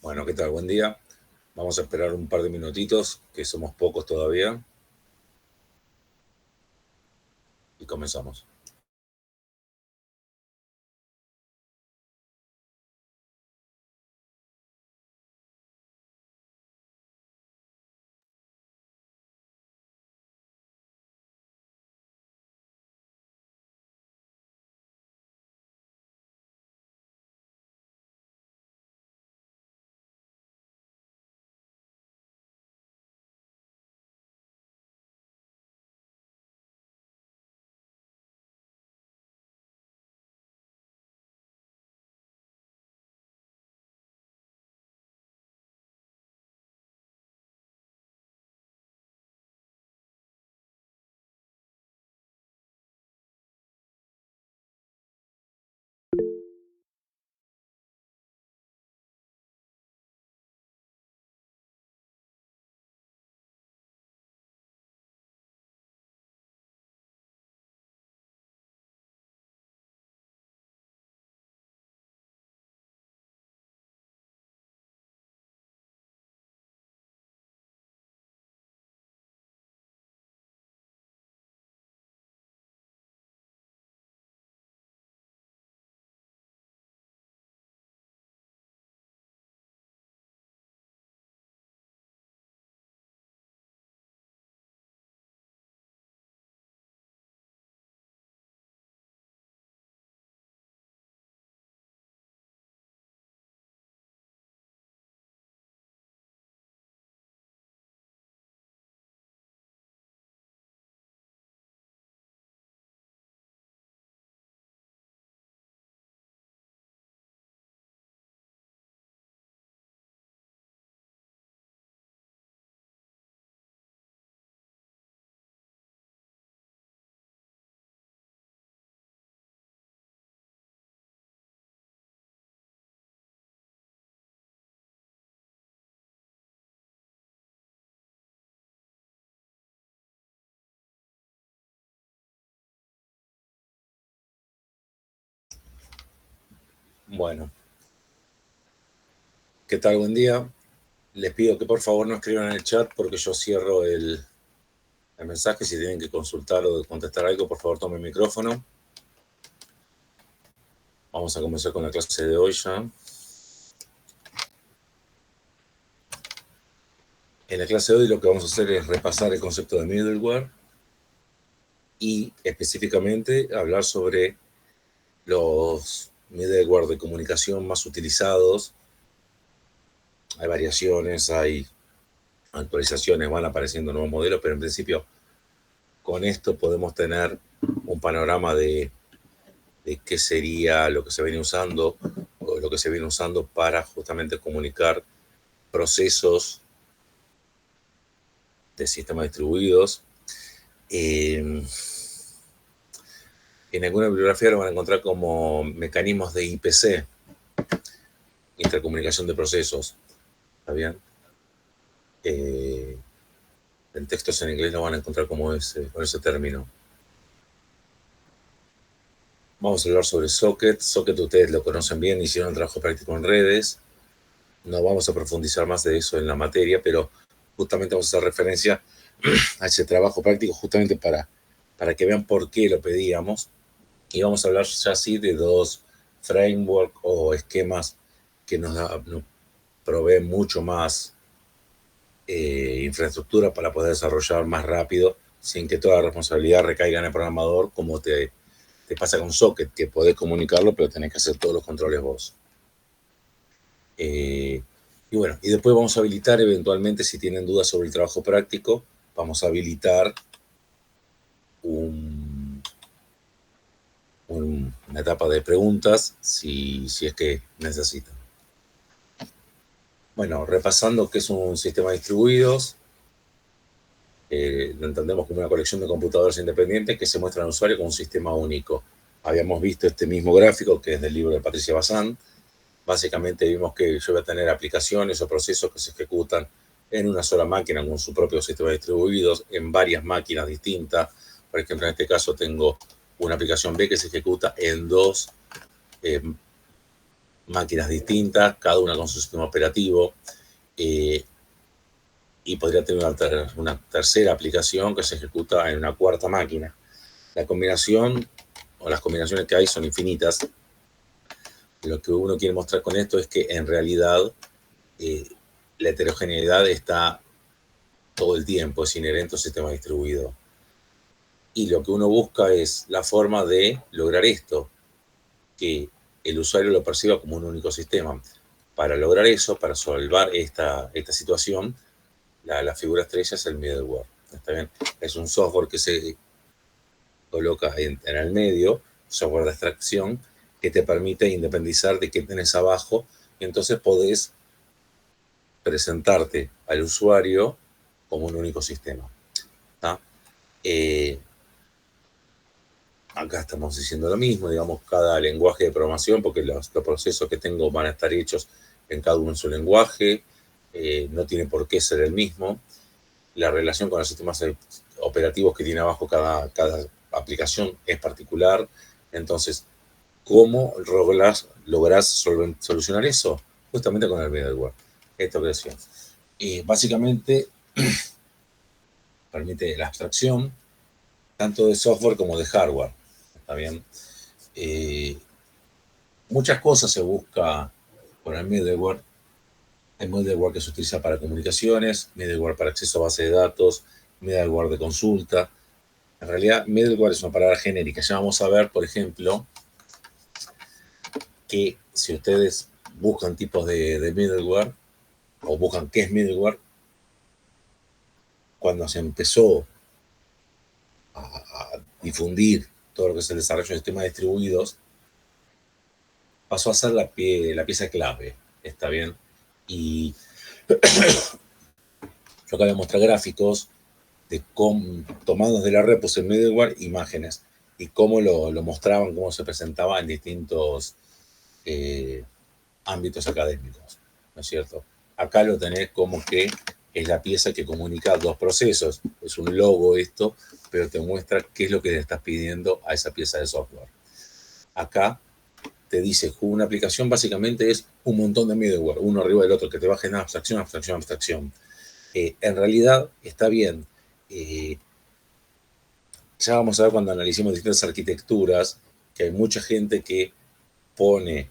Bueno, ¿qué tal? Buen día. Vamos a esperar un par de minutitos, que somos pocos todavía. Y comenzamos. Bueno, ¿qué tal? Buen día. Les pido que por favor no escriban en el chat porque yo cierro el mensaje. Si tienen que consultar o contestar algo, por favor tomen el micrófono. Vamos a comenzar con la clase de hoy ya. En la clase de hoy lo que vamos a hacer es repasar el concepto de middleware y específicamente hablar sobre los middleware de comunicación más utilizados. Hay variaciones, hay actualizaciones, van apareciendo nuevos modelos, pero en principio con esto podemos tener un panorama de qué sería lo que se viene usando o lo que se viene usando para justamente comunicar procesos de sistemas distribuidos. En alguna bibliografía lo van a encontrar como mecanismos de IPC, intercomunicación de procesos. ¿Está bien? En textos en inglés lo van a encontrar como con ese término. Vamos a hablar sobre Socket. Socket ustedes lo conocen bien, hicieron trabajo práctico en redes. No vamos a profundizar más de eso en la materia, pero justamente vamos a hacer referencia a ese trabajo práctico justamente para que vean por qué lo pedíamos. Y vamos a hablar ya sí de dos frameworks o esquemas que nos proveen mucho más infraestructura para poder desarrollar más rápido sin que toda la responsabilidad recaiga en el programador, como te pasa con Socket, que podés comunicarlo, pero tenés que hacer todos los controles vos. Y bueno, y después vamos a habilitar eventualmente, si tienen dudas sobre el trabajo práctico, vamos a habilitar una etapa de preguntas si es que necesitan. Bueno, repasando qué es un sistema distribuido, lo entendemos como una colección de computadoras independientes que se muestran al usuario como un sistema único. Habíamos visto este mismo gráfico, que es del libro de Patricia Bazán. Básicamente vimos que yo voy a tener aplicaciones o procesos que se ejecutan en una sola máquina con su propio sistema distribuido, en varias máquinas distintas. Por ejemplo, en este caso tengo una aplicación B que se ejecuta en dos máquinas distintas, cada una con su sistema operativo, y podría tener una tercera aplicación que se ejecuta en una cuarta máquina. La combinación o las combinaciones que hay son infinitas. Lo que uno quiere mostrar con esto es que en realidad la heterogeneidad está todo el tiempo, es inherente a un sistema distribuido. Y lo que uno busca es la forma de lograr esto, que el usuario lo perciba como un único sistema. Para lograr eso, para solvar esta situación, la figura estrella es el middleware. ¿Está bien? Es un software que se coloca en el medio, software de extracción, que te permite independizar de qué tenés abajo, y entonces podés presentarte al usuario como un único sistema. Acá estamos diciendo lo mismo, digamos, cada lenguaje de programación, porque los procesos que tengo van a estar hechos en cada uno en su lenguaje, no tiene por qué ser el mismo. La relación con los sistemas operativos que tiene abajo cada aplicación es particular. Entonces, ¿cómo lográs solucionar eso? Justamente con el middleware, esta operación. Básicamente, permite la abstracción tanto de software como de hardware. ¿Está bien? Muchas cosas se busca con el middleware. Hay middleware que se utiliza para comunicaciones, middleware para acceso a base de datos, middleware de consulta. En realidad, middleware es una palabra genérica. Ya vamos a ver, por ejemplo, que si ustedes buscan tipos de middleware o buscan qué es middleware, cuando se empezó a difundir todo lo que es el desarrollo de sistemas distribuidos, pasó a ser la pieza clave. ¿Está bien? Y yo acá voy a mostrar gráficos de tomados de la red, puse en middleware, imágenes, y cómo lo mostraban, cómo se presentaba en distintos ámbitos académicos, ¿no es cierto? Acá lo tenés como que es la pieza que comunica dos procesos. Es un logo esto, pero te muestra qué es lo que le estás pidiendo a esa pieza de software. Acá te dice que una aplicación básicamente es un montón de middleware, uno arriba del otro, que te va a generar abstracción, abstracción, abstracción. En realidad está bien. Ya vamos a ver cuando analicemos distintas arquitecturas que hay mucha gente que pone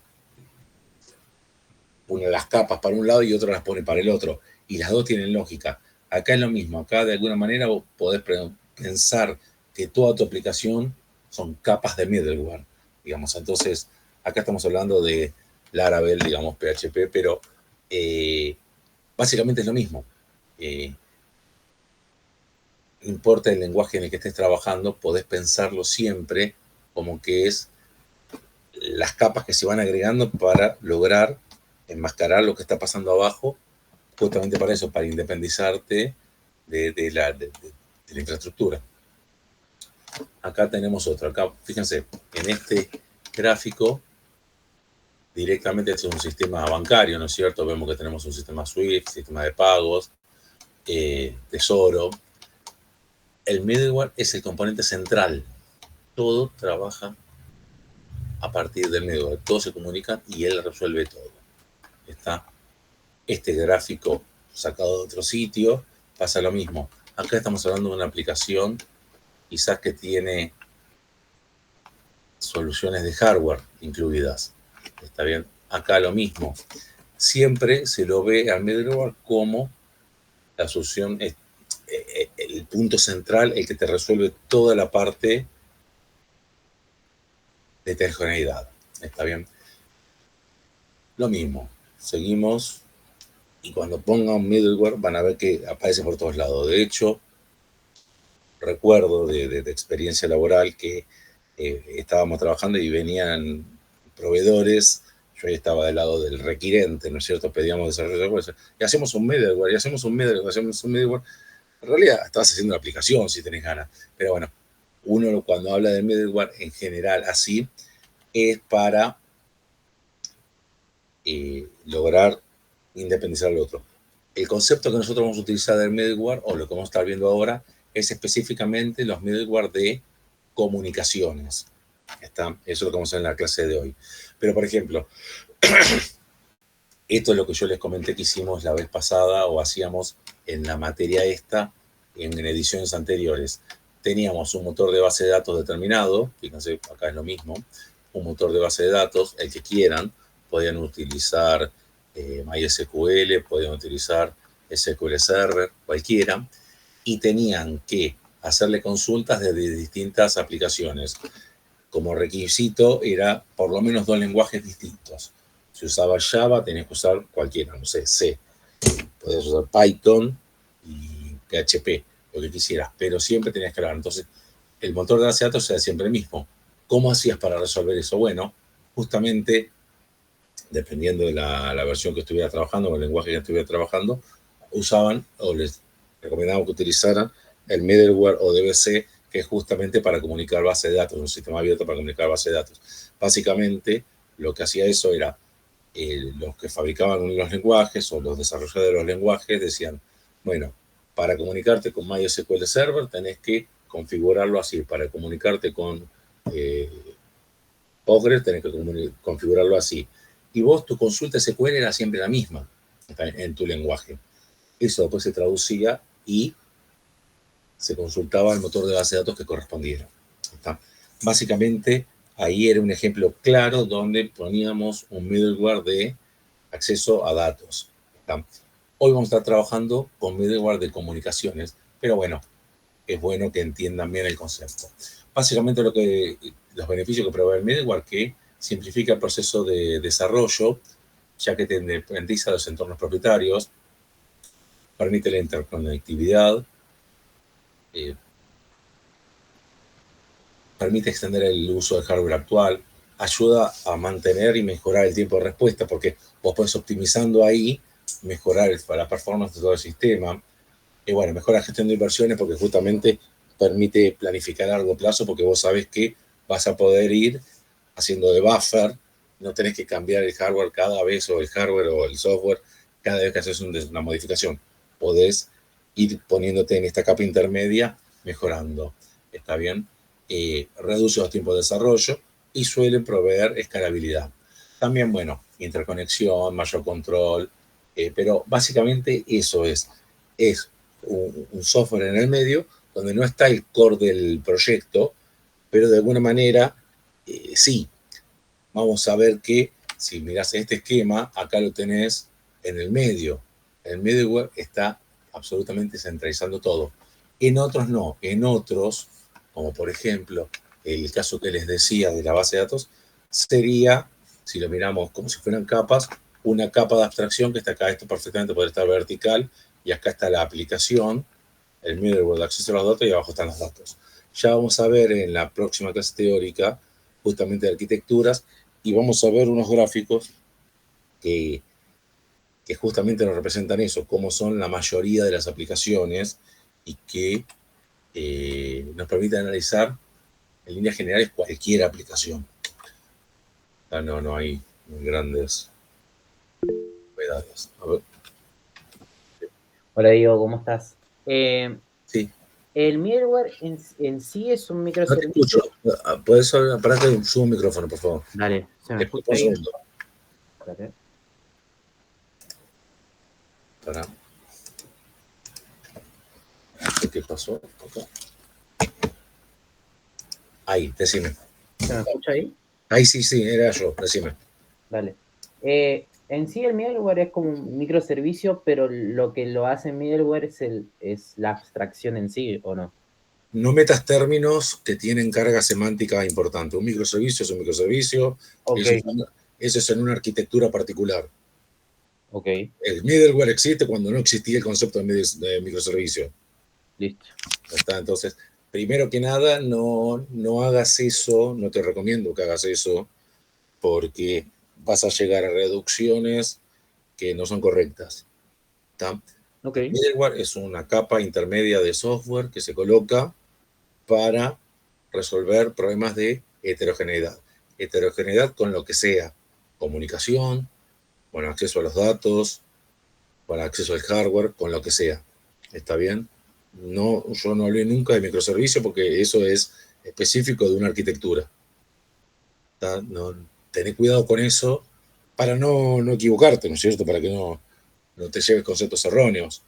las capas para un lado y otra las pone para el otro, y las dos tienen lógica. Acá es lo mismo, acá de alguna manera vos podés pensar que toda tu aplicación son capas de middleware, digamos. Entonces, acá estamos hablando de Laravel, digamos, PHP, pero básicamente es lo mismo. No importa el lenguaje en el que estés trabajando, podés pensarlo siempre como que es las capas que se van agregando para lograr enmascarar lo que está pasando abajo, justamente para eso, para independizarte de la infraestructura. Acá tenemos otro. Acá, fíjense, en este gráfico, directamente este es un sistema bancario, ¿no es cierto? Vemos que tenemos un sistema SWIFT, sistema de pagos, tesoro. El middleware es el componente central. Todo trabaja a partir del middleware. Todos se comunican y él resuelve todo. Está este gráfico sacado de otro sitio, pasa lo mismo. Acá estamos hablando de una aplicación quizás que tiene soluciones de hardware incluidas. ¿Está bien? Acá lo mismo. Siempre se lo ve al middleware como la solución, el punto central, el que te resuelve toda la parte de heterogeneidad. ¿Está bien? Lo mismo. Seguimos. Y cuando pongan middleware van a ver que aparece por todos lados. De hecho, recuerdo de experiencia laboral que estábamos trabajando y venían proveedores, yo estaba del lado del requirente, ¿no es cierto? Pedíamos desarrollo y hacemos un middleware, y hacemos un middleware, hacemos un middleware. En realidad estás haciendo una aplicación si tenés ganas, pero bueno, uno cuando habla de middleware en general así, es para lograr independizar al otro. El concepto que nosotros vamos a utilizar del middleware, o lo que vamos a estar viendo ahora, es específicamente los middleware de comunicaciones. Eso es lo que vamos a ver en la clase de hoy. Pero, por ejemplo, Esto es lo que yo les comenté que hicimos la vez pasada o hacíamos en la materia esta en ediciones anteriores. Teníamos un motor de base de datos determinado, fíjense, acá es lo mismo, un motor de base de datos, el que quieran, podían utilizar MySQL, podían utilizar SQL Server, cualquiera, y tenían que hacerle consultas desde distintas aplicaciones. Como requisito era por lo menos 2 lenguajes distintos. Si usaba Java, tenías que usar cualquiera, no sé, C. Podías usar Python y PHP, lo que quisieras, pero siempre tenías que hablar. Entonces, el motor de base de datos era siempre el mismo. ¿Cómo hacías para resolver eso? Bueno, justamente, dependiendo de la versión que estuviera trabajando o el lenguaje que estuviera trabajando, usaban o les recomendaban que utilizaran el middleware o DBC, que es justamente para comunicar base de datos, un sistema abierto para comunicar base de datos. Básicamente, lo que hacía eso era, los que fabricaban los lenguajes o los desarrolladores de los lenguajes decían, bueno, para comunicarte con MySQL Server tenés que configurarlo así, para comunicarte con Postgres tenés que configurarlo así. Y vos, tu consulta SQL era siempre la misma en tu lenguaje. Eso después se traducía y se consultaba el motor de base de datos que correspondiera. ¿Está? Básicamente, ahí era un ejemplo claro donde poníamos un middleware de acceso a datos. ¿Está? Hoy vamos a estar trabajando con middleware de comunicaciones, pero bueno, es bueno que entiendan bien el concepto. Básicamente los beneficios que provee el middleware, que simplifica el proceso de desarrollo, ya que te independiza de los entornos propietarios, permite la interconectividad, permite extender el uso del hardware actual, ayuda a mantener y mejorar el tiempo de respuesta, porque vos podés optimizando ahí, mejorar la performance de todo el sistema. Y bueno, mejora la gestión de inversiones porque justamente permite planificar a largo plazo, porque vos sabés que vas a poder ir haciendo de buffer, no tenés que cambiar el hardware cada vez, o el hardware o el software, cada vez que haces una modificación. Podés ir poniéndote en esta capa intermedia, mejorando. ¿Está bien? Reduce los tiempos de desarrollo y suelen proveer escalabilidad. También, bueno, interconexión, mayor control, pero básicamente eso es un software en el medio donde no está el core del proyecto, pero de alguna manera sí. Vamos a ver que si mirás este esquema, acá lo tenés en el medio. El middleware está absolutamente centralizando todo. En otros no. En otros, como por ejemplo el caso que les decía de la base de datos, sería, si lo miramos como si fueran capas, una capa de abstracción que está acá. Esto perfectamente puede estar vertical, y acá está la aplicación, el middleware de acceso a los datos, y abajo están los datos. Ya vamos a ver en la próxima clase teórica justamente de arquitecturas, y vamos a ver unos gráficos que justamente nos representan eso, cómo son la mayoría de las aplicaciones, y que nos permiten analizar en líneas generales cualquier aplicación. No hay grandes novedades. A ver. Hola Diego, ¿cómo estás? Sí. El middleware en sí es un No te microservicio. escucho. ¿Puedes hablar que subo un micrófono, por favor? Dale, ¿se me Después, escucha un ahí? segundo. Espérate. Para. ¿Qué pasó? Acá. Ahí, decime. ¿Se me escucha ahí? Ahí sí, era yo, decime. Dale. En sí el middleware es como un microservicio, pero lo que lo hace middleware es la abstracción en sí, ¿o no? No metas términos que tienen carga semántica importante. Un microservicio es un microservicio. Ok, Eso es en una arquitectura particular. ok, El middleware existe cuando no existía el concepto de microservicio. listo. ¿Está? Entonces, primero que nada, no hagas eso, no te recomiendo que hagas eso, porque vas a llegar a reducciones que no son correctas. ¿Está? Ok, Middleware es una capa intermedia de software que se coloca para resolver problemas de heterogeneidad. Heterogeneidad con lo que sea: comunicación, bueno, acceso a los datos, para acceso al hardware, con lo que sea. ¿Está bien? No, yo no hablé nunca de microservicio porque eso es específico de una arquitectura. No, tened cuidado con eso, para no equivocarte, ¿no es cierto? Para que no te lleves conceptos erróneos.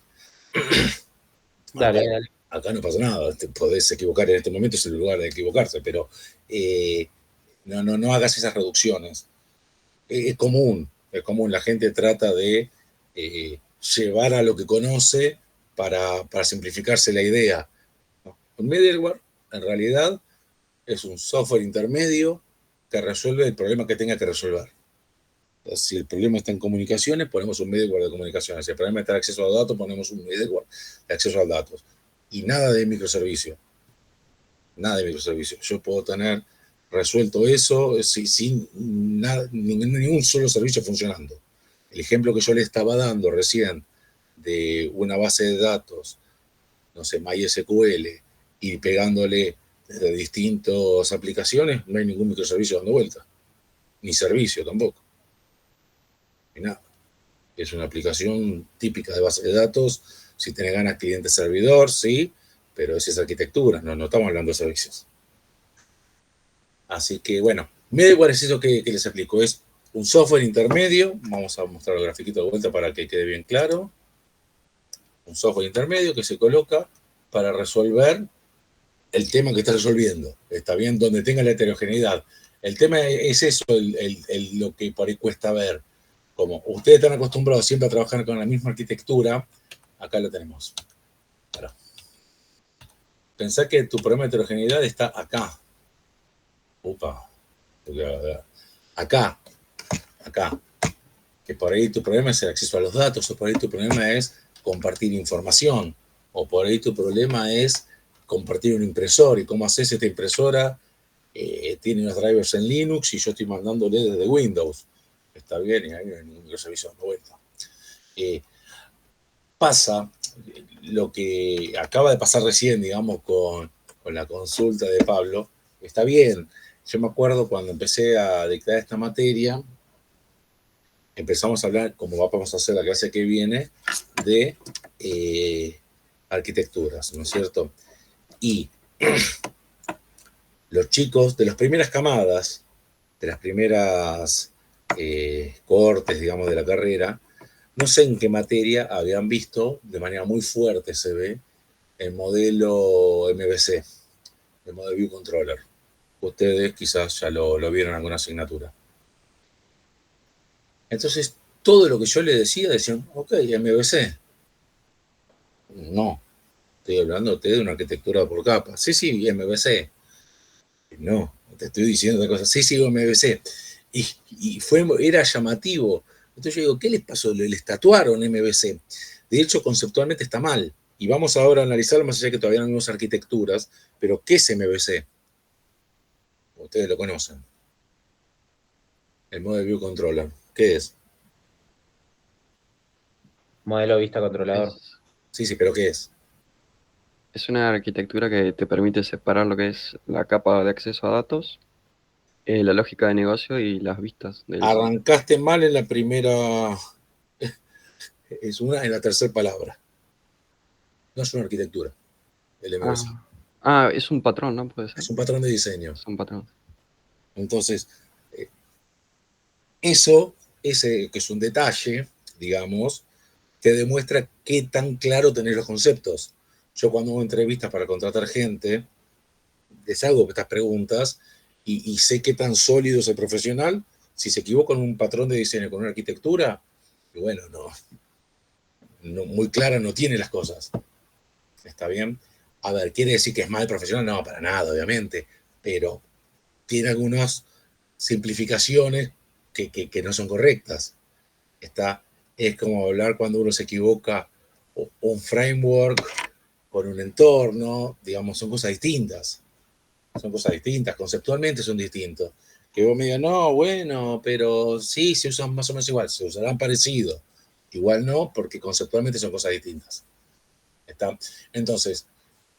Dale, dale. Acá no pasa nada, te podés equivocar en este momento, es el lugar de equivocarse, pero no hagas esas reducciones. Es común, la gente trata de llevar a lo que conoce para simplificarse la idea. ¿No? Un middleware, en realidad, es un software intermedio que resuelve el problema que tenga que resolver. Entonces, si el problema está en comunicaciones, ponemos un middleware de comunicaciones. Si el problema está en acceso a datos, ponemos un middleware de acceso a datos. Y nada de microservicio. Nada de microservicio. Yo puedo tener resuelto eso sin ningún solo servicio funcionando. El ejemplo que yo le estaba dando recién de una base de datos, no sé, MySQL, y pegándole desde distintas aplicaciones, no hay ningún microservicio dando vuelta. Ni servicio tampoco. Ni nada. Es una aplicación típica de base de datos. Si tenés ganas cliente-servidor, sí, pero esa es arquitectura, no estamos hablando de servicios. Así que, bueno, middleware es eso que les explico. Es un software intermedio. Vamos a mostrar el grafiquito de vuelta para que quede bien claro. Un software intermedio que se coloca para resolver el tema que está resolviendo. Está bien, donde tenga la heterogeneidad. El tema es eso, lo que por ahí cuesta ver. Como ustedes están acostumbrados siempre a trabajar con la misma arquitectura, acá lo tenemos. Ahora, pensá que tu problema de heterogeneidad está acá. Upa. Acá. Que por ahí tu problema es el acceso a los datos, o por ahí tu problema es compartir información, o por ahí tu problema es compartir un impresor, y cómo haces esta impresora, tiene unos drivers en Linux y yo estoy mandándole desde Windows. Está bien, y ahí no hay ningún microservicio dando vuelta. Pasa lo que acaba de pasar recién, digamos, con la consulta de Pablo. Está bien. Yo me acuerdo cuando empecé a dictar esta materia, empezamos a hablar, como vamos a hacer la clase que viene, de arquitecturas, ¿no es cierto? Y los chicos de las primeras camadas, de las primeras cohortes, digamos, de la carrera, no sé en qué materia habían visto, de manera muy fuerte se ve, el modelo MVC, el Model View Controller. Ustedes quizás ya lo vieron en alguna asignatura. Entonces, todo lo que yo les decían, ok, MVC. No, estoy hablando de una arquitectura por capas. Sí, MVC. No, te estoy diciendo otra cosa. Sí, MVC. Era llamativo. Entonces yo digo, ¿qué les pasó? Les tatuaron MVC. De hecho, conceptualmente está mal. Y vamos ahora a analizarlo, más allá de que todavía no vemos arquitecturas, pero ¿qué es MVC? Ustedes lo conocen. El Model View Controller. ¿Qué es? Modelo vista controlador. Sí, pero ¿qué es? Es una arquitectura que te permite separar lo que es la capa de acceso a datos, la lógica de negocio y las vistas del Arrancaste mal en la primera. En la tercera palabra. No es una arquitectura, el MVC. Es un patrón, ¿no? Puede ser. Es un patrón de diseño. Es un patrón. Entonces, ese que es un detalle, digamos, te demuestra qué tan claro tenés los conceptos. Yo cuando hago entrevistas para contratar gente, les hago estas preguntas y sé qué tan sólido es el profesional. Si se equivoca en un patrón de diseño con una arquitectura, y bueno, muy clara no tiene las cosas. ¿Está bien? A ver, ¿quiere decir que es mal profesional? No, para nada, obviamente, pero tiene algunas simplificaciones que no son correctas. Es como hablar cuando uno se equivoca un framework con un entorno, digamos, son cosas distintas. Son cosas distintas, conceptualmente son distintos. Que vos me digas, no, bueno, pero sí, se usan más o menos igual, se usarán parecido. Igual no, porque conceptualmente son cosas distintas. ¿Está? Entonces,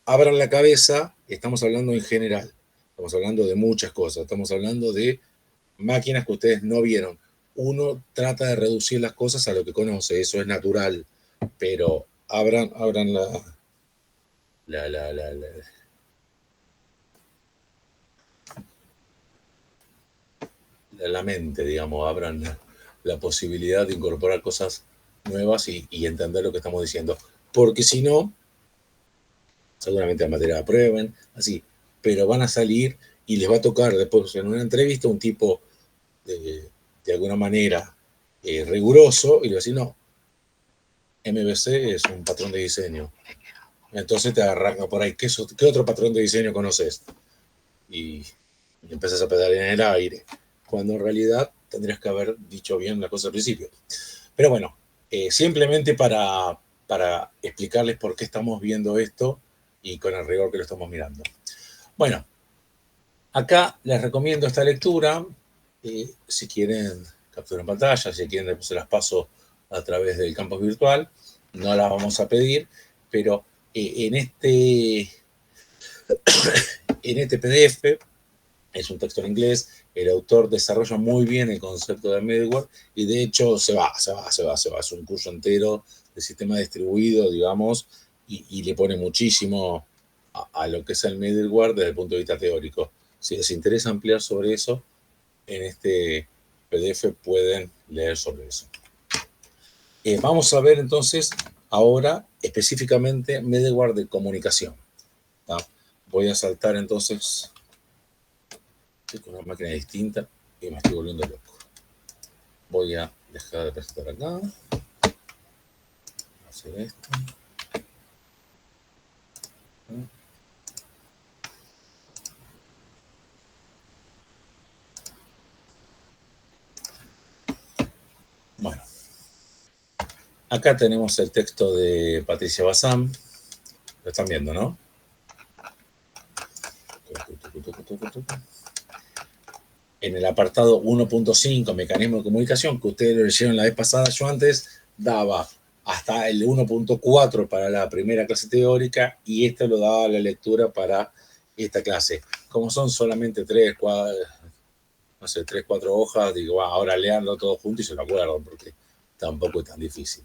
abran la cabeza, estamos hablando en general, estamos hablando de muchas cosas, estamos hablando de máquinas que ustedes no vieron. Uno trata de reducir las cosas a lo que conoce, eso es natural, pero abran la mente, digamos, abran la posibilidad de incorporar cosas nuevas y entender lo que estamos diciendo. Porque si no, seguramente la materia la aprueben, así, pero van a salir y les va a tocar después en una entrevista un tipo de alguna manera riguroso y le va a decir, no, MVC es un patrón de diseño. Entonces te arranca por ahí, ¿qué otro patrón de diseño conoces? Y empiezas a pedalear en el aire, cuando en realidad tendrías que haber dicho bien la cosa al principio. Pero bueno, simplemente para explicarles por qué estamos viendo esto y con el rigor que lo estamos mirando. Bueno, acá les recomiendo esta lectura. Si quieren capturar pantalla, si quieren después se las paso a través del campus virtual. No las vamos a pedir, pero en este PDF es un texto en inglés. El autor desarrolla muy bien el concepto de middleware y de hecho se va. Es un curso entero de sistema distribuido, digamos, y le pone muchísimo a lo que es el middleware desde el punto de vista teórico. Si les interesa ampliar sobre eso, en este PDF pueden leer sobre eso. Vamos a ver entonces ahora específicamente middleware de comunicación. ¿Tá? Voy a saltar entonces con una máquina distinta y me estoy volviendo loco. Voy a dejar de presentar acá. Hacer esto. Bueno, acá tenemos el texto de Patricia Bazán. Lo están viendo, ¿no? En el apartado 1.5, mecanismo de comunicación, que ustedes lo leyeron la vez pasada, yo antes daba hasta el 1.4 para la primera clase teórica y esto lo daba la lectura para esta clase. Como son solamente 3, 4 hojas, digo, ahora leanlo todo junto y se lo acuerdan porque tampoco es tan difícil.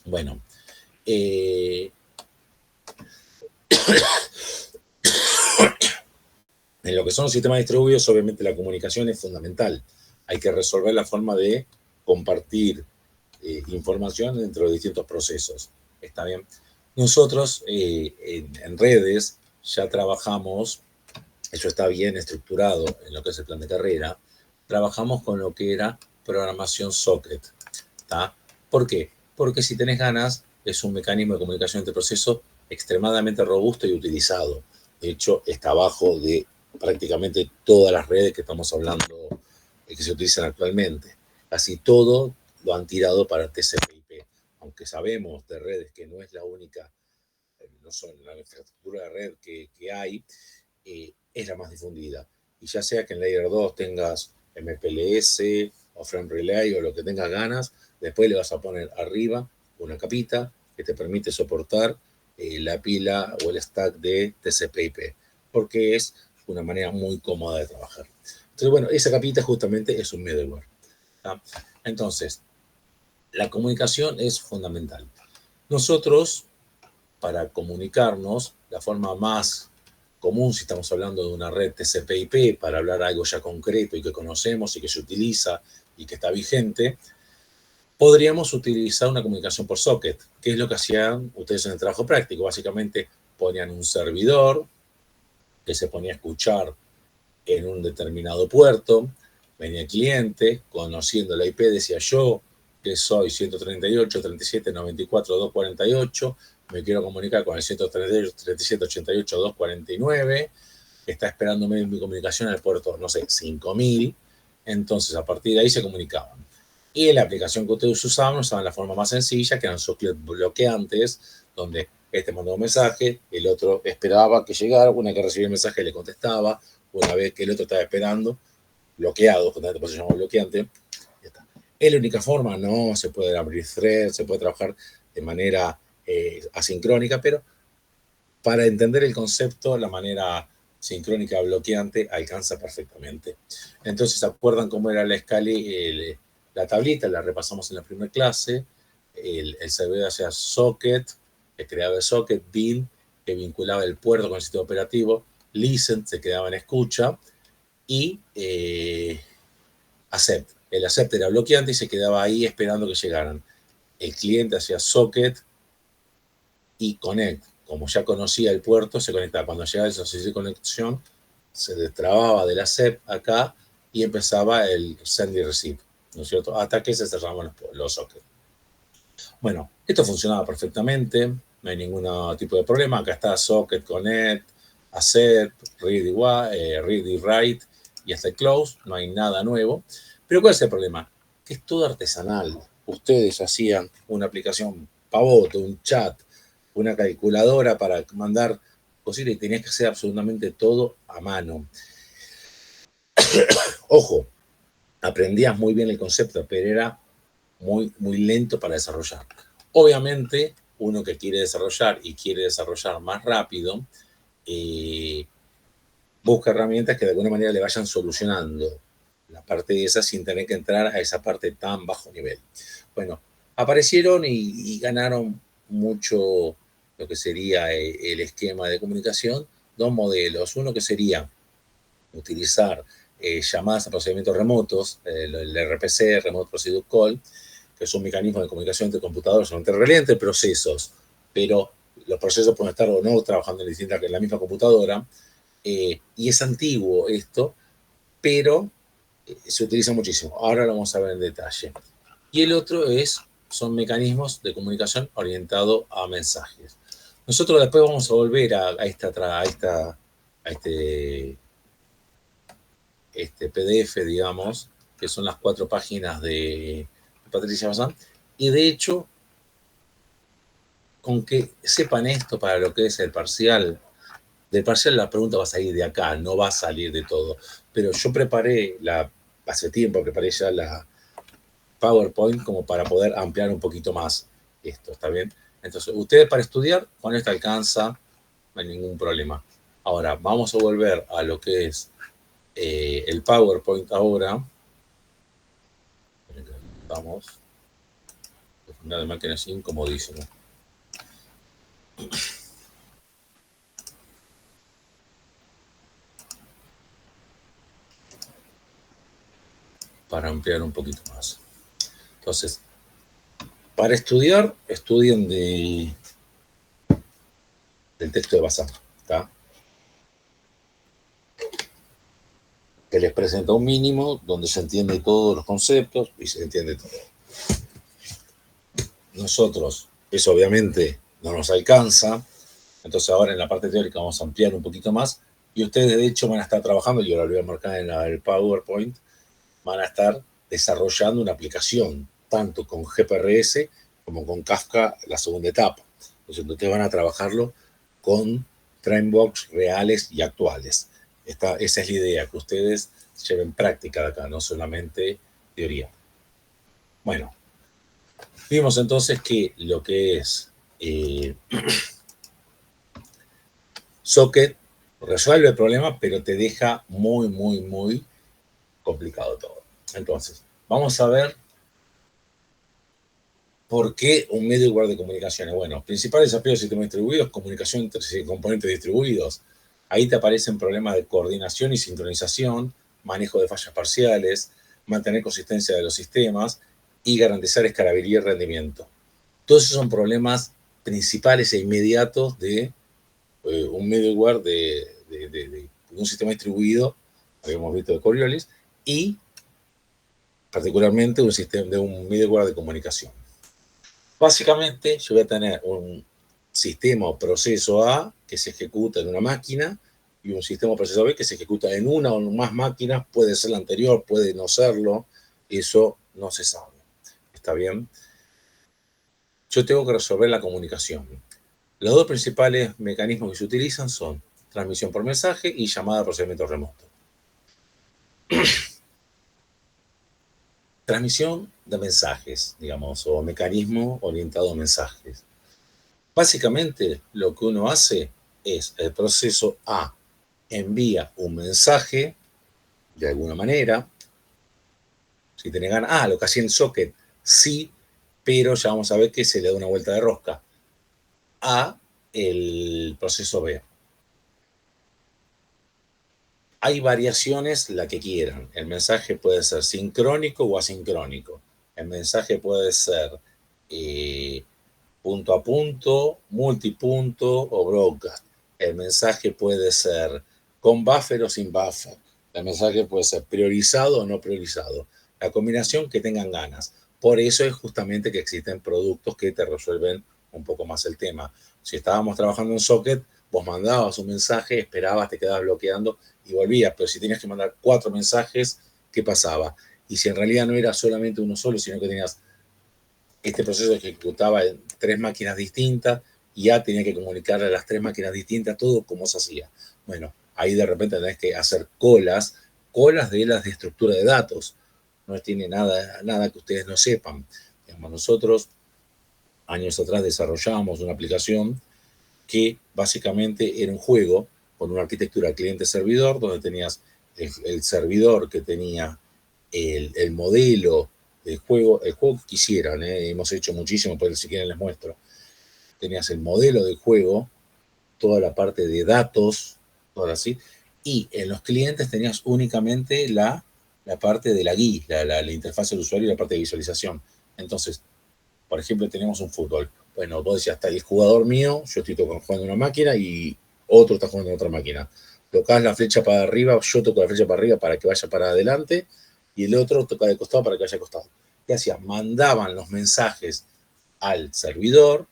Bueno, en lo que son los sistemas distribuidos, obviamente la comunicación es fundamental. Hay que resolver la forma de compartir información dentro de distintos procesos. ¿Está bien? Nosotros en redes ya trabajamos, eso está bien estructurado en lo que es el plan de carrera, trabajamos con lo que era programación socket. ¿Tá? ¿Por qué? Porque si tenés ganas, es un mecanismo de comunicación entre procesos extremadamente robusto y utilizado. De hecho, está abajo de prácticamente todas las redes que estamos hablando, que se utilizan actualmente. Casi todo lo han tirado para TCP/IP, aunque sabemos de redes que no es la única, no son la infraestructura de red que hay, es la más difundida. Y ya sea que en Layer 2 tengas MPLS o Frame Relay o lo que tengas ganas, después le vas a poner arriba una capita que te permite soportar la pila o el stack de TCP/IP, porque es una manera muy cómoda de trabajar. Entonces, bueno, esa capita justamente es un middleware. ¿Tá? Entonces, la comunicación es fundamental. Nosotros, para comunicarnos, la forma más común, si estamos hablando de una red TCP/IP, para hablar algo ya concreto y que conocemos y que se utiliza y que está vigente, podríamos utilizar una comunicación por socket, que es lo que hacían ustedes en el trabajo práctico. Básicamente ponían un servidor que se ponía a escuchar en un determinado puerto, venía el cliente, conociendo la IP, decía yo, que soy 138.37.94.248, me quiero comunicar con el 138.37.88.249, está esperándome mi comunicación al puerto, no sé, 5000, entonces a partir de ahí se comunicaban. Y en la aplicación que ustedes usaban la forma más sencilla, que eran sockets bloqueantes, donde este mandaba un mensaje, el otro esperaba que llegara, una que recibía el mensaje le contestaba, una vez que el otro estaba esperando, bloqueado, por eso se llama bloqueante. Ya está. Es la única forma, no se puede abrir threads, se puede trabajar de manera asincrónica, pero para entender el concepto, la manera sincrónica bloqueante alcanza perfectamente. Entonces, ¿se acuerdan cómo era la escala? La tablita la repasamos en la primera clase. El servidor hacía socket, el creador de socket, bin, que vinculaba el puerto con el sistema operativo, listen, se quedaba en escucha, y accept, el accept era bloqueante y se quedaba ahí esperando que llegaran. El cliente hacía socket y connect. Como ya conocía el puerto, se conectaba. Cuando llegaba esa sesión de conexión, se destrababa del accept acá y empezaba el send y receive, ¿no es cierto? Hasta que se cerraban los sockets. Bueno, esto funcionaba perfectamente, no hay ningún tipo de problema. Acá está socket, connect, accept, read y write y hasta el close, no hay nada nuevo. Pero ¿cuál es el problema? Que es todo artesanal. Ustedes hacían una aplicación pavote, un chat, una calculadora para mandar cositas y tenías que hacer absolutamente todo a mano. Ojo, aprendías muy bien el concepto, pero era muy, muy lento para desarrollar. Obviamente, uno que quiere desarrollar y quiere desarrollar más rápido, busca herramientas que de alguna manera le vayan solucionando la parte de esa sin tener que entrar a esa parte tan bajo nivel. Bueno, aparecieron y ganaron mucho lo que sería el esquema de comunicación, dos modelos. Uno que sería utilizar llamadas a procedimientos remotos, el RPC, Remote Procedure Call, que es un mecanismo de comunicación entre computadores, en realidad entre procesos, pero los procesos pueden estar o no trabajando en la misma computadora, y es antiguo esto, pero se utiliza muchísimo. Ahora lo vamos a ver en detalle. Y el otro son mecanismos de comunicación orientados a mensajes. Nosotros después vamos a volver a este PDF, digamos, que son las 4 páginas de Patricia Bazán, y de hecho, con que sepan esto para lo que es el parcial, del parcial la pregunta va a salir de acá, no va a salir de todo, pero yo hace tiempo preparé ya la PowerPoint como para poder ampliar un poquito más esto, ¿está bien? Entonces, ustedes para estudiar, con esto alcanza, no hay ningún problema. Ahora, vamos a volver a lo que es el PowerPoint ahora. Vamos. Una de máquina es incomodísimo. Para ampliar un poquito más. Entonces, para estudiar, estudien del texto de Bazán, ¿está? Que les presenta un mínimo donde se entiende todos los conceptos y se entiende todo. Nosotros, eso obviamente no nos alcanza, entonces ahora en la parte teórica vamos a ampliar un poquito más y ustedes de hecho van a estar trabajando, yo lo voy a marcar en el PowerPoint, van a estar desarrollando una aplicación, tanto con GPRS como con Kafka, la segunda etapa. Entonces ustedes van a trabajarlo con frameworks reales y actuales. Esa es la idea, que ustedes lleven práctica de acá, no solamente teoría. Bueno, vimos entonces que lo que es Socket resuelve el problema, pero te deja muy, muy, muy complicado todo. Entonces, vamos a ver por qué un middleware de comunicaciones. Bueno, principal desafío de sistemas distribuidos, comunicación entre componentes distribuidos. Ahí te aparecen problemas de coordinación y sincronización, manejo de fallas parciales, mantener consistencia de los sistemas y garantizar escalabilidad y rendimiento. Todos esos son problemas principales e inmediatos de un middleware de un sistema distribuido, habíamos visto de Coriolis, y particularmente de un middleware de comunicación. Básicamente, yo voy a tener un sistema o proceso A que se ejecuta en una máquina y un sistema o proceso B que se ejecuta en una o más máquinas, puede ser la anterior, puede no serlo, eso no se sabe. ¿Está bien? Yo tengo que resolver la comunicación. Los dos principales mecanismos que se utilizan son transmisión por mensaje y llamada a procedimiento remoto. Transmisión de mensajes, digamos, o mecanismo orientado a mensajes. Básicamente, lo que uno hace es el proceso A envía un mensaje de alguna manera. Si tenés ganas, lo que hacía en socket, sí, pero ya vamos a ver que se le da una vuelta de rosca a el proceso B. hay variaciones, la que quieran. El mensaje puede ser sincrónico o asincrónico. El mensaje puede ser punto a punto, multipunto o broadcast. El mensaje puede ser con buffer o sin buffer. El mensaje puede ser priorizado o no priorizado. La combinación que tengan ganas. Por eso es justamente que existen productos que te resuelven un poco más el tema. Si estábamos trabajando en Socket, vos mandabas un mensaje, esperabas, te quedabas bloqueando y volvías. Pero si tenías que mandar 4 mensajes, ¿qué pasaba? Y si en realidad no era solamente uno solo, sino que tenías este proceso se ejecutaba en 3 máquinas distintas y ya tenía que comunicarle a las 3 máquinas distintas todo como se hacía. Bueno, ahí de repente tenés que hacer colas de las de estructura de datos. No tiene nada que ustedes no sepan. Digamos, nosotros años atrás desarrollábamos una aplicación que básicamente era un juego con una arquitectura cliente-servidor, donde tenías el servidor que tenía el modelo del juego, el juego que quisieran, hemos hecho muchísimo, pero si quieren les muestro. Tenías el modelo del juego, toda la parte de datos, todo así, y en los clientes tenías únicamente la parte de la GUI, la interfaz del usuario y la parte de visualización. Entonces, por ejemplo, tenemos un fútbol. Bueno, vos decías, está el jugador mío, yo estoy jugando en una máquina y otro está jugando en otra máquina. Tocás la flecha para arriba, yo toco la flecha para arriba para que vaya para adelante y el otro toca de costado para que vaya a costado. ¿Qué hacían? Mandaban los mensajes al servidor,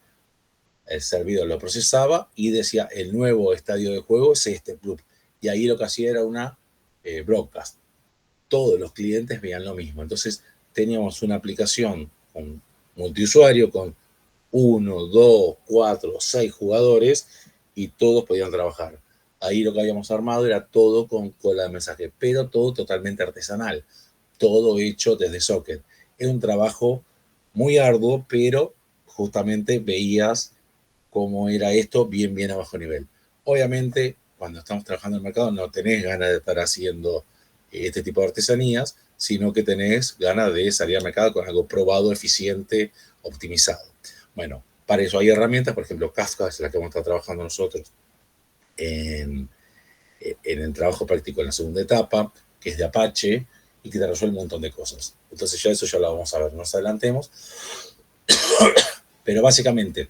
el servidor lo procesaba y decía, el nuevo estadio de juego es este club. Y ahí lo que hacía era una broadcast. Todos los clientes veían lo mismo. Entonces teníamos una aplicación con multiusuario, con 1, 2, 4, 6 jugadores y todos podían trabajar. Ahí lo que habíamos armado era todo con cola de mensaje, pero todo totalmente artesanal, todo hecho desde Socket. Es un trabajo muy arduo, pero justamente veías cómo era esto bien a bajo nivel. Obviamente, cuando estamos trabajando en el mercado, no tenés ganas de estar haciendo este tipo de artesanías, sino que tenés ganas de salir al mercado con algo probado, eficiente, optimizado. Bueno, para eso hay herramientas, por ejemplo, Kafka es la que vamos a estar trabajando nosotros en el trabajo práctico en la segunda etapa, que es de Apache y que te resuelve un montón de cosas. Entonces ya eso ya lo vamos a ver, no nos adelantemos. Pero básicamente,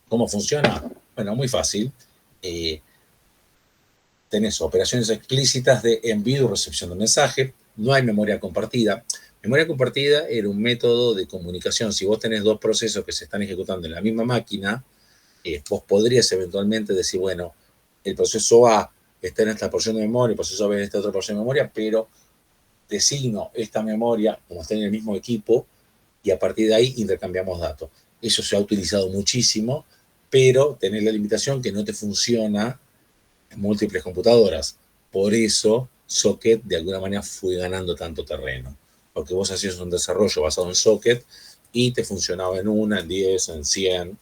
¿cómo funciona? Bueno, muy fácil. Tenés operaciones explícitas de envío y recepción de mensaje. No hay memoria compartida. Memoria compartida era un método de comunicación. Si vos tenés 2 procesos que se están ejecutando en la misma máquina, vos podrías eventualmente decir, bueno, el proceso A está en esta porción de memoria, el proceso B en esta otra porción de memoria, pero designo esta memoria como está en el mismo equipo y a partir de ahí intercambiamos datos. Eso se ha utilizado muchísimo, pero tenés la limitación que no te funciona en múltiples computadoras. Por eso Socket de alguna manera fue ganando tanto terreno, porque vos hacías un desarrollo basado en Socket y te funcionaba en 1, en 10, en 100,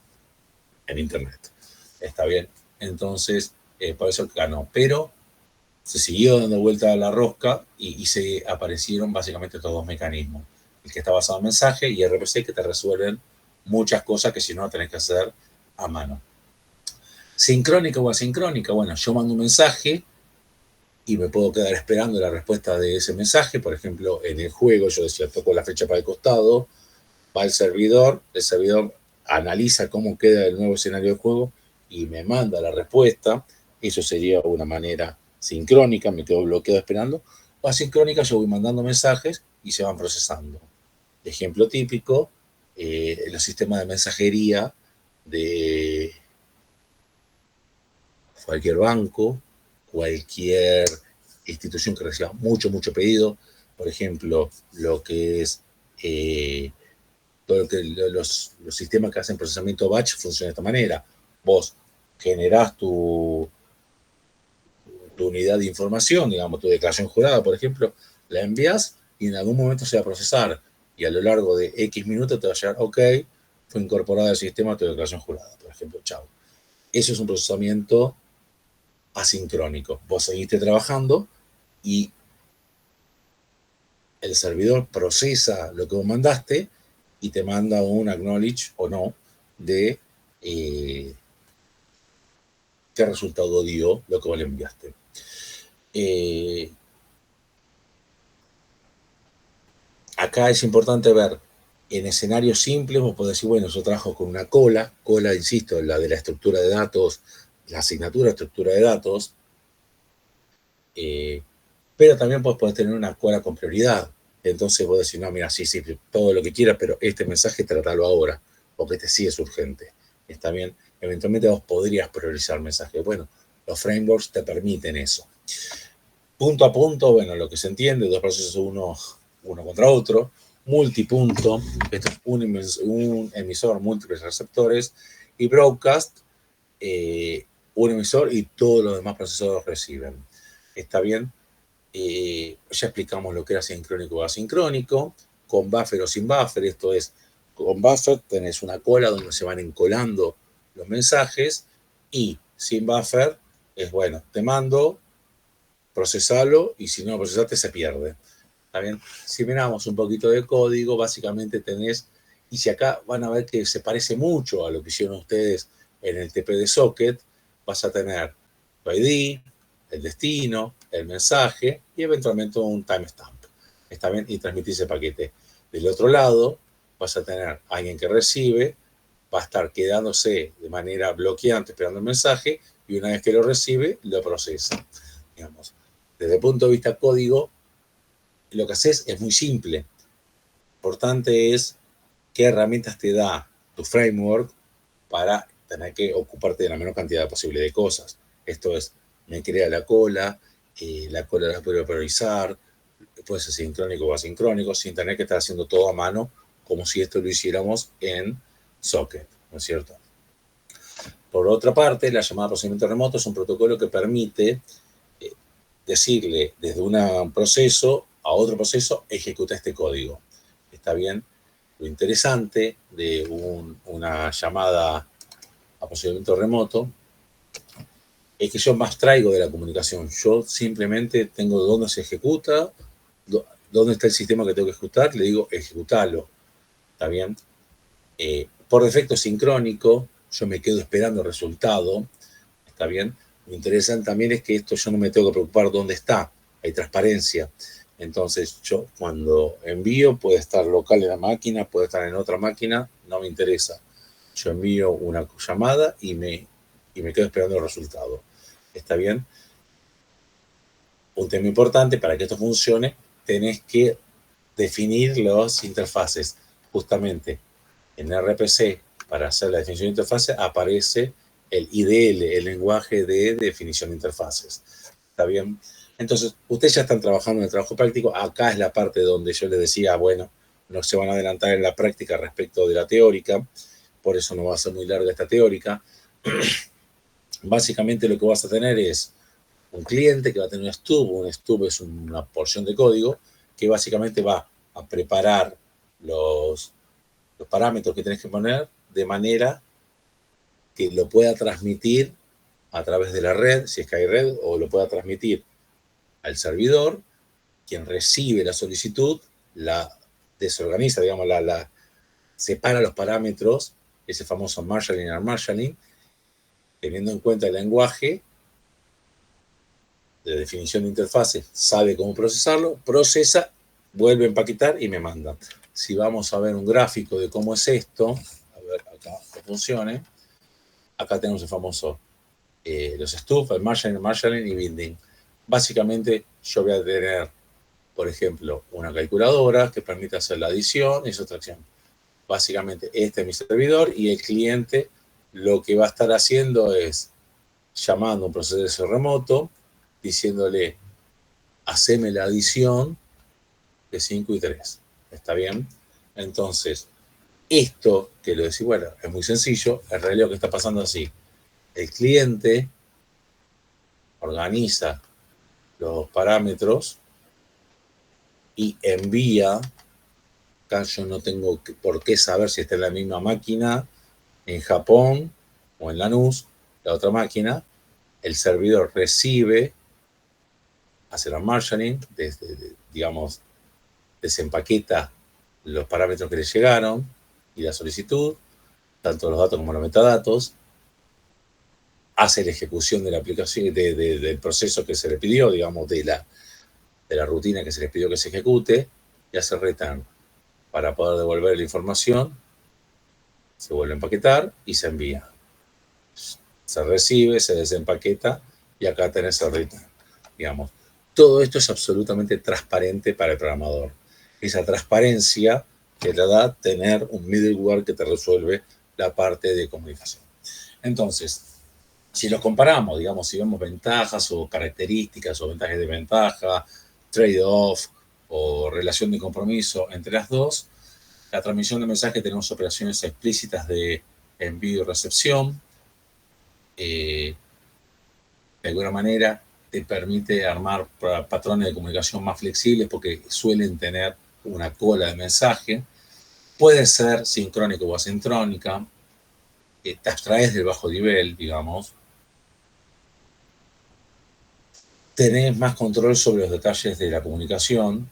en Internet. Está bien. Entonces, por eso ganó. Pero se siguió dando vuelta a la rosca y se aparecieron básicamente estos 2 mecanismos. El que está basado en mensaje y RPC, que te resuelven muchas cosas que si no tenés que hacer a mano. Sincrónica o asincrónica, bueno, yo mando un mensaje y me puedo quedar esperando la respuesta de ese mensaje. Por ejemplo, en el juego yo decía, toco la flecha para el costado, va el servidor analiza cómo queda el nuevo escenario de juego y me manda la respuesta. Eso sería una manera sincrónica, me quedo bloqueado esperando. O asincrónica, yo voy mandando mensajes y se van procesando. Ejemplo típico, los sistemas de mensajería de cualquier banco, cualquier institución que reciba mucho pedido. Por ejemplo, lo que es todo lo que los sistemas que hacen procesamiento batch funcionan de esta manera. Vos generás tu unidad de información, digamos, tu declaración jurada, por ejemplo, la envías y en algún momento se va a procesar y a lo largo de X minutos te va a llegar, ok, fue incorporada al sistema tu declaración jurada, por ejemplo, chao. Eso es un procesamiento asincrónico. Vos seguiste trabajando y el servidor procesa lo que vos mandaste y te manda un acknowledge o no de qué resultado dio lo que vos le enviaste. Acá es importante ver, en escenarios simples, vos podés decir, bueno, yo trabajo con una cola, insisto, la de la estructura de datos, la asignatura de estructura de datos, pero también podés tener una cola con prioridad. Entonces vos decís, no, mira, sí, todo lo que quieras, pero este mensaje tratalo ahora, porque este sí es urgente. Está bien, eventualmente vos podrías priorizar mensajes. Bueno, los frameworks te permiten eso. Punto a punto, bueno, lo que se entiende, dos procesos uno contra otro. Multipunto, esto es un emisor, múltiples receptores. Y broadcast, un emisor y todos los demás procesadores reciben. ¿Está bien? Ya explicamos lo que era sincrónico o asincrónico, con buffer o sin buffer. Esto es, con buffer tenés una cola donde se van encolando los mensajes, y sin buffer es, bueno, te mando, procesalo, y si no lo procesaste se pierde. ¿Está bien? Si miramos un poquito de código, básicamente tenés, y si acá van a ver que se parece mucho a lo que hicieron ustedes en el TP de socket, vas a tener tu ID, el destino, el mensaje y eventualmente un timestamp. ¿Está bien? Y transmitir ese paquete. Del otro lado, vas a tener alguien que recibe, va a estar quedándose de manera bloqueante esperando el mensaje, y una vez que lo recibe, lo procesa. Digamos. Desde el punto de vista código, lo que haces es muy simple. Lo importante es qué herramientas te da tu framework para tener que ocuparte de la menor cantidad posible de cosas. Esto es, me crea la cola la puedo priorizar, puede ser sincrónico o asincrónico, sin tener que estar haciendo todo a mano, como si esto lo hiciéramos en Socket, ¿no es cierto? Por otra parte, la llamada procedimiento remoto es un protocolo que permite decirle desde un proceso a otro proceso, ejecuta este código. ¿Está bien? Lo interesante de una llamada a procedimiento remoto es que yo más traigo de la comunicación. Yo simplemente tengo dónde se ejecuta, dónde está el sistema que tengo que ejecutar, le digo ejecutalo. ¿Está bien? Por defecto sincrónico, yo me quedo esperando el resultado. ¿Está bien? Lo interesante también es que esto yo no me tengo que preocupar dónde está. Hay transparencia. Entonces, yo cuando envío, puede estar local en la máquina, puede estar en otra máquina, no me interesa. Yo envío una llamada y me quedo esperando el resultado. ¿Está bien? Un tema importante, para que esto funcione, tenés que definir las interfaces. Justamente en RPC, para hacer la definición de interfaces, aparece el IDL, el lenguaje de definición de interfaces. ¿Está bien? Entonces, ustedes ya están trabajando en el trabajo práctico. Acá es la parte donde yo les decía, bueno, no se van a adelantar en la práctica respecto de la teórica, por eso no va a ser muy larga esta teórica. Básicamente lo que vas a tener es un cliente que va a tener un stub es una porción de código que básicamente va a preparar los parámetros que tenés que poner de manera que lo pueda transmitir a través de la red, si es que hay red, o lo pueda transmitir al servidor, quien recibe la solicitud, la desorganiza, digamos, separa los parámetros, ese famoso marshalling and marshalling, teniendo en cuenta el lenguaje de definición de interfaces, sabe cómo procesarlo, procesa, vuelve a empaquetar y me manda. Si vamos a ver un gráfico de cómo es esto, a ver acá que funcione, acá tenemos el famoso los stubs, el marshalling y binding. Básicamente yo voy a tener, por ejemplo, una calculadora que permite hacer la adición y sustracción. Básicamente este es mi servidor, y el cliente lo que va a estar haciendo es llamando a un proceso remoto, diciéndole, haceme la adición de 5 y 3. ¿Está bien? Entonces, esto que lo decís, bueno, es muy sencillo, en realidad lo que está pasando así. El cliente organiza los parámetros y envía. Acá yo no tengo por qué saber si está en la misma máquina en Japón o en Lanús, la otra máquina. El servidor recibe, hace la marshalling, digamos, desempaqueta los parámetros que le llegaron y la solicitud, tanto los datos como los metadatos, hace la ejecución de la aplicación, del proceso que se le pidió, digamos, de la rutina que se le pidió que se ejecute, y hace return para poder devolver la información, se vuelve a empaquetar y se envía. Se recibe, se desempaqueta y acá tenés el return, digamos. Todo esto es absolutamente transparente para el programador. Esa transparencia que le da tener un middleware que te resuelve la parte de comunicación. Entonces, si los comparamos, digamos, si vemos ventajas o características o ventajas de ventaja, trade-off o relación de compromiso entre las dos, la transmisión de mensaje tenemos operaciones explícitas de envío y recepción. De alguna manera te permite armar patrones de comunicación más flexibles porque suelen tener una cola de mensaje. Puede ser sincrónico o asincrónica. Te abstraes del bajo nivel, digamos. Tenés más control sobre los detalles de la comunicación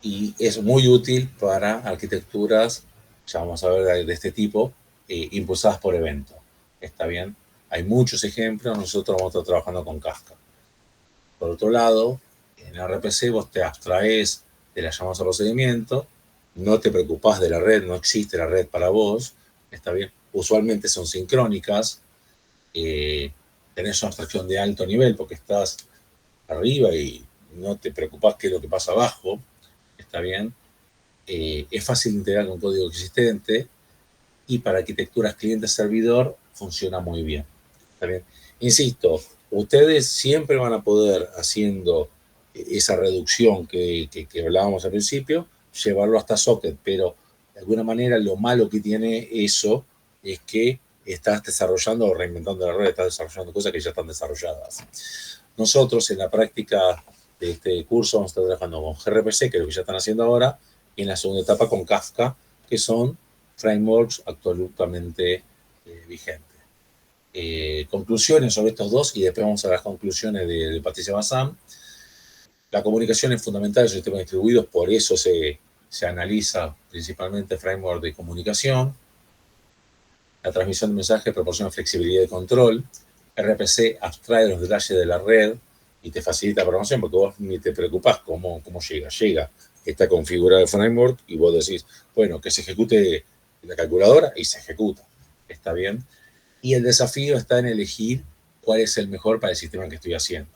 y es muy útil para arquitecturas, ya vamos a ver de este tipo, impulsadas por evento. ¿Está bien? Hay muchos ejemplos, nosotros vamos a estar trabajando con Kafka. Por otro lado, en RPC vos te abstraes de las llamadas a procedimiento, no te preocupás de la red, no existe la red para vos, ¿está bien? Usualmente son sincrónicas, tenés una abstracción de alto nivel porque estás arriba y no te preocupás qué es lo que pasa abajo, ¿está bien? Es fácil de integrar con código existente y para arquitecturas cliente-servidor funciona muy bien, ¿está bien? Insisto, ustedes siempre van a poder, haciendo esa reducción que hablábamos al principio, llevarlo hasta socket, pero de alguna manera lo malo que tiene eso es que estás desarrollando o reinventando la red, estás desarrollando cosas que ya están desarrolladas. Nosotros en la práctica de este curso vamos a estar trabajando con gRPC, que es lo que ya están haciendo ahora, y en la segunda etapa con Kafka, que son frameworks absolutamente vigentes. Conclusiones sobre estos dos, y después vamos a las conclusiones de Patricia Bazán. La comunicación es fundamental en sistemas distribuidos, por eso se analiza principalmente framework de comunicación. La transmisión de mensajes proporciona flexibilidad de control. RPC abstrae los detalles de la red y te facilita la programación porque vos ni te preocupás cómo llega. Llega, está configurado el framework y vos decís, bueno, que se ejecute la calculadora y se ejecuta. ¿Está bien? Y el desafío está en elegir cuál es el mejor para el sistema que estoy haciendo.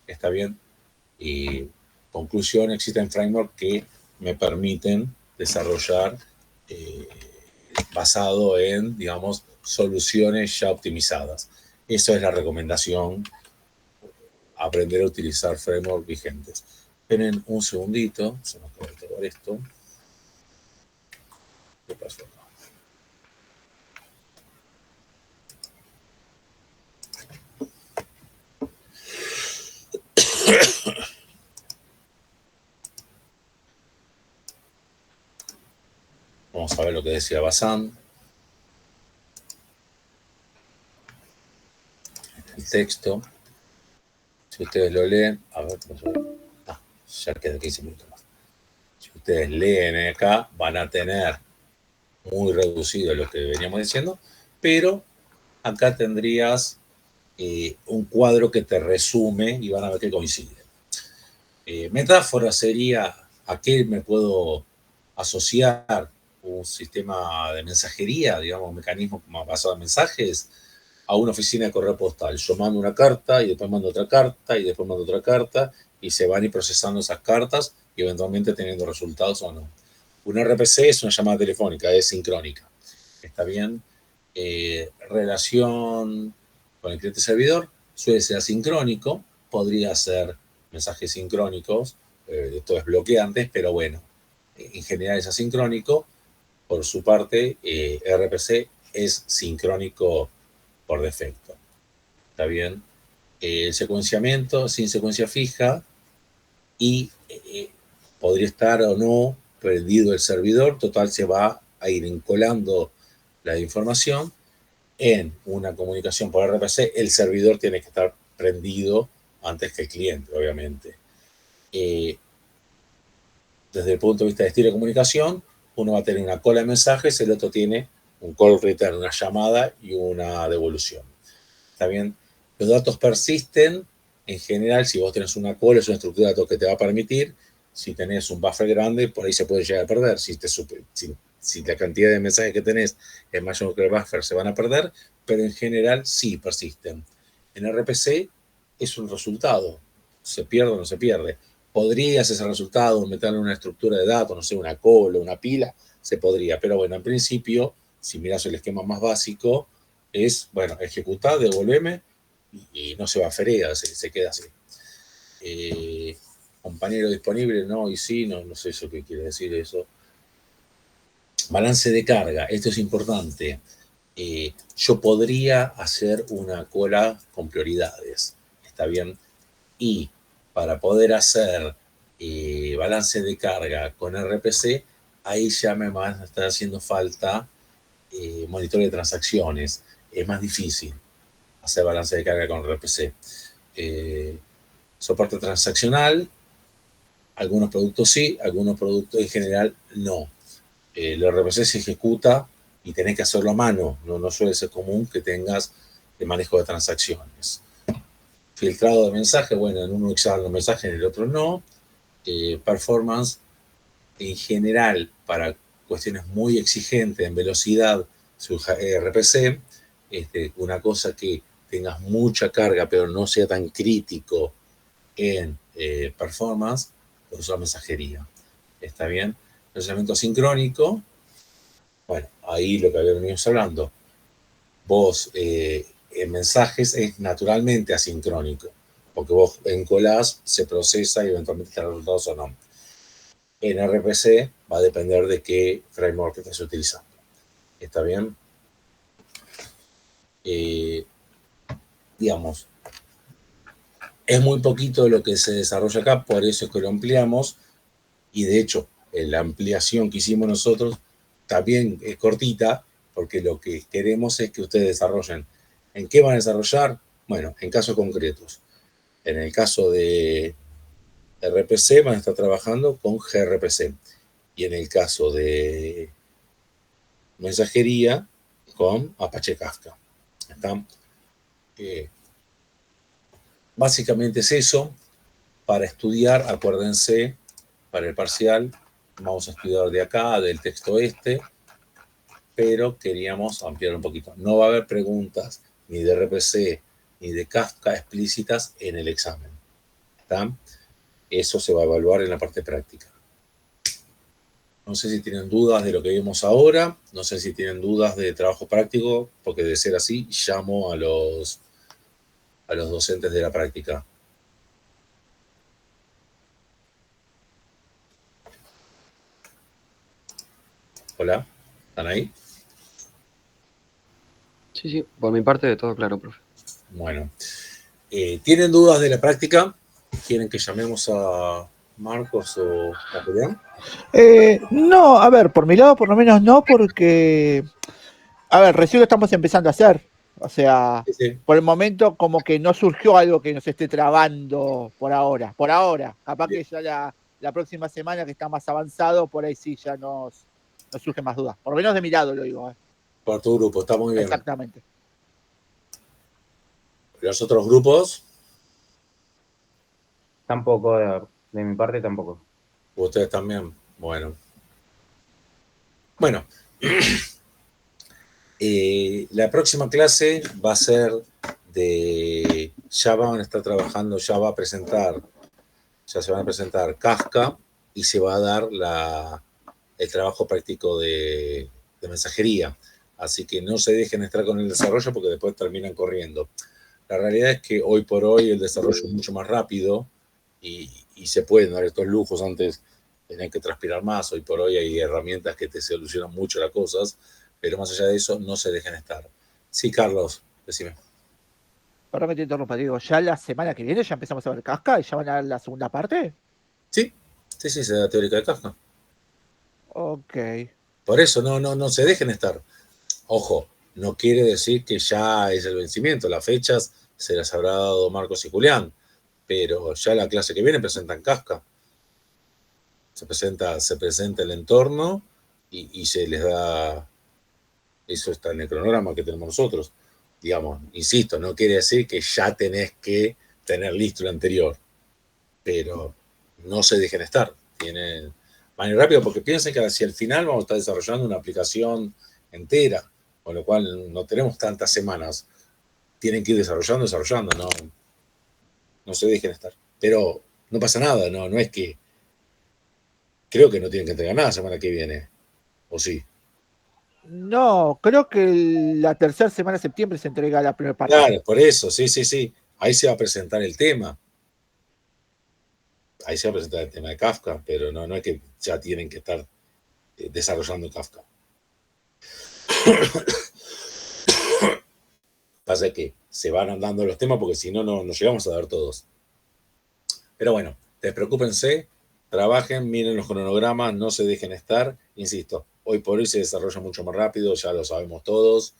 ¿Está bien? Y conclusión, existen frameworks que me permiten desarrollar basado en, digamos, soluciones ya optimizadas. Eso es la recomendación, aprender a utilizar frameworks vigentes. Esperen un segundito, se nos acaba de tomar esto. ¿Qué pasó acá? Vamos a ver lo que decía Bazán. El texto. Si ustedes lo leen, a ver, ya queda 15 minutos más. Si ustedes leen acá, van a tener muy reducido lo que veníamos diciendo, pero acá tendrías un cuadro que te resume y van a ver que coincide. Metáfora sería a qué me puedo asociar un sistema de mensajería, digamos, un mecanismo basado en mensajes, a una oficina de correo postal. Yo mando una carta y después mando otra carta y después mando otra carta y se van a ir procesando esas cartas y eventualmente teniendo resultados o no. Un RPC es una llamada telefónica, es sincrónica. ¿Está bien? Relación con el cliente servidor suele ser asincrónico, podría ser mensajes sincrónicos, esto es bloqueantes, pero bueno, en general es asincrónico. Por su parte, RPC es sincrónico por defecto. ¿Está bien? El secuenciamiento sin secuencia fija y podría estar o no perdido el servidor, total se va a ir encolando la información. En una comunicación por RPC, el servidor tiene que estar prendido antes que el cliente, obviamente. Desde el punto de vista de estilo de comunicación, uno va a tener una cola de mensajes, el otro tiene un call return, una llamada y una devolución. ¿Está bien? Los datos persisten, en general, si vos tenés una call, es una estructura de datos que te va a permitir. Si tenés un buffer grande, por ahí se puede llegar a perder. Si la cantidad de mensajes que tenés es mayor que el buffer, se van a perder, pero en general sí persisten. En RPC es un resultado, se pierde o no se pierde. Podrías ese resultado meterlo en una estructura de datos, no sé, una call o una pila, se podría, pero bueno, en principio, si mirás el esquema más básico, es, bueno, ejecutar, devolveme, y no se va a ferea, se queda así. Compañero disponible, no, y sí, no sé eso qué quiere decir eso. Balance de carga, esto es importante. Yo podría hacer una cola con prioridades, ¿está bien? Y para poder hacer balance de carga con RPC, ahí ya me va a estar haciendo falta monitoreo de transacciones. Es más difícil hacer balance de carga con RPC. Soporte transaccional, algunos productos sí, algunos productos en general no. El RPC se ejecuta y tenés que hacerlo a mano, no suele ser común que tengas el manejo de transacciones. Filtrado de mensajes, bueno, en uno exhalan los mensajes, en el otro no. Performance, en general, para cuestiones muy exigentes en velocidad, su RPC, una cosa que tengas mucha carga, pero no sea tan crítico en performance, por usar mensajería. ¿Está bien? Procesamiento sincrónico, bueno, ahí lo que habíamos hablando. Vos, en mensajes es naturalmente asincrónico, porque vos encolás, se procesa y eventualmente te da resultados o no. En RPC va a depender de qué framework estés utilizando. ¿Está bien? Digamos, es muy poquito lo que se desarrolla acá, por eso es que lo ampliamos, y de hecho, la ampliación que hicimos nosotros también es cortita, porque lo que queremos es que ustedes desarrollen. ¿En qué van a desarrollar? Bueno, en casos concretos. En el caso de RPC van a estar trabajando con gRPC. Y en el caso de mensajería, con Apache Kafka. ¿Está? Básicamente es eso. Para estudiar, acuérdense, para el parcial, vamos a estudiar de acá, del texto pero queríamos ampliar un poquito. No va a haber preguntas ni de RPC ni de Kafka explícitas en el examen. ¿Está? Eso se va a evaluar en la parte práctica. No sé si tienen dudas de lo que vimos ahora, no sé si tienen dudas de trabajo práctico, porque de ser así, llamo a los docentes de la práctica. Hola, ¿están ahí? Sí, por mi parte todo claro, profe. Bueno, ¿tienen dudas de la práctica? ¿Quieren que llamemos a Marcos o a Julián? No, a ver, por mi lado por lo menos no, porque, a ver, recién lo estamos empezando a hacer. O sea, Sí. por el momento como que no surgió algo que nos esté trabando por ahora. Por ahora, capaz Bien. que ya la próxima semana que está más avanzado, por ahí sí ya nos surge más dudas. Por lo menos de mi lado lo digo. Por tu grupo, está muy bien. Exactamente. ¿Los otros grupos? Tampoco, de mi parte tampoco. ¿Ustedes también? Bueno. Bueno. La próxima clase va a ser de... Ya van a estar trabajando, ya se van a presentar Kafka y se va a dar el trabajo práctico de mensajería. Así que no se dejen estar con el desarrollo porque después terminan corriendo. La realidad es que hoy por hoy el desarrollo es mucho más rápido y se pueden dar estos lujos. Antes tenían que transpirar más. Hoy por hoy hay herramientas que te solucionan mucho las cosas, pero más allá de eso, no se dejen estar. Sí, Carlos, decime. Ahora que te interrumpa, digo, ya la semana que viene ya empezamos a ver Kafka y ya van a dar la segunda parte. Sí, se da teórica de Kafka. Ok. Por eso, no se dejen estar. Ojo, no quiere decir que ya es el vencimiento. Las fechas se las habrá dado Marcos y Julián, pero ya la clase que viene presentan Kafka. Se presenta el entorno y se les da Eso está en el cronograma que tenemos nosotros. Digamos, insisto, no quiere decir que ya tenés que tener listo el anterior, pero no se dejen estar. Van a ir rápido porque piensen que hacia el final vamos a estar desarrollando una aplicación entera, con lo cual no tenemos tantas semanas. Tienen que ir desarrollando, no se dejen estar. Pero no pasa nada, no es que... Creo que no tienen que entregar nada la semana que viene, ¿o sí? No, creo que la tercera semana de septiembre se entrega la primera parte. Claro, por eso, sí. Ahí se va a presentar el tema. Ahí se va a presentar el tema de Kafka, pero no es que ya tienen que estar desarrollando Kafka. Pasa que se van dando los temas porque si no, no llegamos a ver todos. Pero bueno, despreocúpense, trabajen, miren los cronogramas, no se dejen estar. Insisto, hoy por hoy se desarrolla mucho más rápido, ya lo sabemos todos.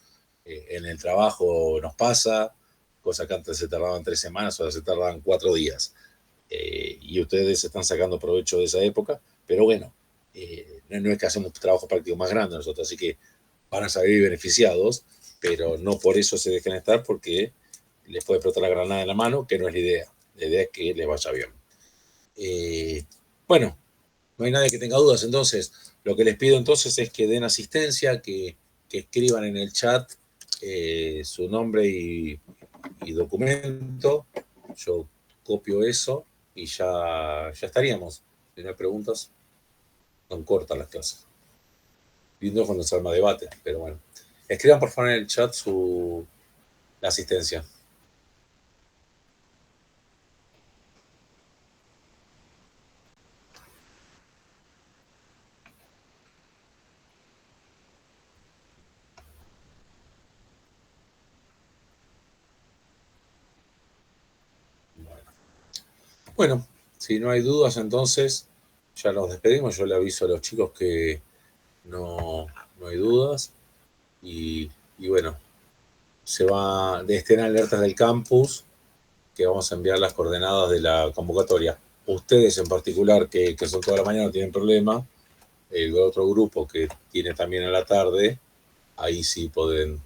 En el trabajo nos pasa, cosa que antes se tardaban 3 semanas, ahora se tardan 4 días. Y ustedes están sacando provecho de esa época, pero bueno, no es que hacemos trabajo práctico más grande nosotros, así que van a salir beneficiados, pero no por eso se dejen estar, porque les puede explotar la granada en la mano, que no es la idea. La idea es que les vaya bien. Bueno, no hay nadie que tenga dudas, entonces lo que les pido entonces es que den asistencia, que escriban en el chat su nombre y documento. Yo copio eso y ya estaríamos. Si no hay preguntas, son cortas las clases. Lindo cuando se arma debate, pero bueno. Escriban por favor en el chat la asistencia. Bueno, si no hay dudas, entonces ya nos despedimos. Yo le aviso a los chicos que no hay dudas. Y bueno, estén alertas del campus, que vamos a enviar las coordenadas de la convocatoria. Ustedes en particular, que son toda la mañana, no tienen problema. El otro grupo que tiene también a la tarde, ahí sí pueden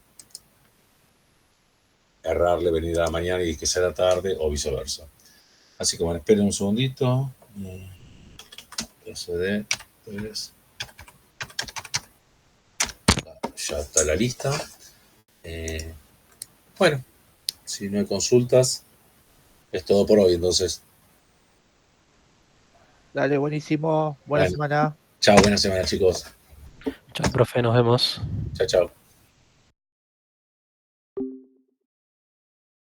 errarle, venir a la mañana y que sea a la tarde, o viceversa. Así que bueno, esperen un segundito. SD, ya está la lista. Bueno, si no hay consultas, es todo por hoy, entonces. Dale, buenísimo. Buena semana. Chao, buena semana, chicos. Chao, profe, nos vemos. Chao.